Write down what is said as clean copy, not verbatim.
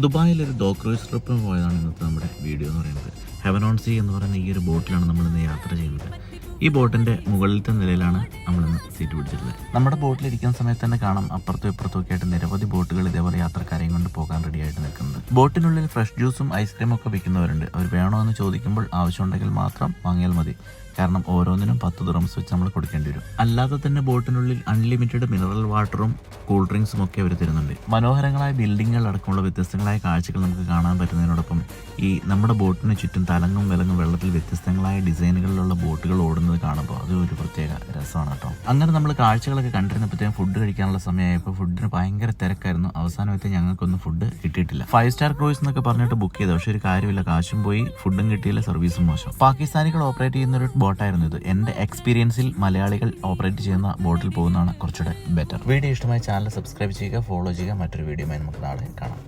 ദുബായിലൊരു ഡോ cruise ട്രിപ്പിന് പോയതാണ് ഇന്നത്തെ നമ്മുടെ വീഡിയോ എന്ന് പറയുന്നത്. ഹെവൻ ഓൺ സീ എന്ന് പറയുന്ന ഈ ഒരു ബോട്ടിലാണ് നമ്മളിന്ന് യാത്ര ചെയ്യുന്നത്. ഈ ബോട്ടിൻ്റെ മുകളിലത്തെ നിലയിലാണ് നമ്മളിന്ന് സീറ്റ് പിടിച്ചിട്ടുള്ളത്. നമ്മുടെ ബോട്ടിലിരിക്കുന്ന സമയത്ത് തന്നെ കാണാം അപ്പുറത്തും ഇപ്പുറത്തും ഒക്കെ ആയിട്ട് നിരവധി ബോട്ടുകൾ ഇതേപോലെ യാത്രക്കാരെയും കൊണ്ട് പോകാൻ റെഡി ആയിട്ട് നിൽക്കുന്നത്. ബോട്ടിനുള്ളിൽ ഫ്രഷ് ജ്യൂസും ഐസ്ക്രീമും ഒക്കെ വിൽക്കുന്നവരുണ്ട്. അവർ വേണോ എന്ന് ചോദിക്കുമ്പോൾ ആവശ്യമുണ്ടെങ്കിൽ മാത്രം വാങ്ങിയാൽ മതി. കാരണം ഓരോന്നിനും 10 ദിർഹംസ് വെച്ച് നമ്മൾ കൊടുക്കേണ്ടി വരും. അല്ലാതെ തന്നെ ബോട്ടിനുള്ളിൽ അൺലിമിറ്റഡ് മിനറൽ വാട്ടറും കൂൾ ഡ്രിങ്ക്സും ഒക്കെ അവർ തരുന്നുണ്ട്. മനോഹരങ്ങളായ ബിൽഡിങ്ങുകൾ അടക്കമുള്ള വ്യത്യസ്തങ്ങളായ കാഴ്ചകൾ നമുക്ക് കാണാൻ പറ്റുന്നതിനോടൊപ്പം ഈ നമ്മുടെ ബോട്ടിന് ചുറ്റും തലങ്ങും വിലങ്ങും വെള്ളത്തിൽ വ്യത്യസ്തങ്ങളായ ഡിസൈനുകളിലുള്ള ബോട്ടുകൾ ഓടുന്നത് കാണുമ്പോൾ അത് ഒരു പ്രത്യേക രസമാണ് കേട്ടോ. അങ്ങനെ നമ്മൾ കാഴ്ചകളൊക്കെ കണ്ടിരുന്നപ്പോഴത്തേക്കും ഫുഡ് കഴിക്കാനുള്ള സമയമായപ്പോൾ ഫുഡിന് ഭയങ്കര തിരക്കായിരുന്നു. അവസാനമായിട്ട് ഞങ്ങൾക്കൊന്നും ഫുഡ് കിട്ടിയിട്ടില്ല. 5 സ്റ്റാർ ക്രൂയിസ് എന്നൊക്കെ പറഞ്ഞിട്ട് ബുക്ക് ചെയ്തു. പക്ഷേ ഒരു കാര്യമില്ല, കാശും പോയി, ഫുഡും കിട്ടിയില്ല, സർവീസും മോശം. പാകിസ്ഥാനികൾ ഓപ്പറേറ്റ് ചെയ്യുന്ന ഒരു ബോട്ടായിരുന്നു ഇത്. എൻ്റെ എക്സ്പീരിയൻസിൽ മലയാളികൾ ഓപ്പറേറ്റ് ചെയ്യുന്ന ബോട്ടിൽ പോകുന്നതാണ് കുറച്ചുകൂടെ ബെറ്റർ. വീഡിയോ ഇഷ്ടമായ ചാനൽ സബ്സ്ക്രൈബ് ചെയ്യുക, ഫോളോ ചെയ്യുക. മറ്റൊരു വീഡിയോയുമായി നമുക്ക് നാളെ കാണാം.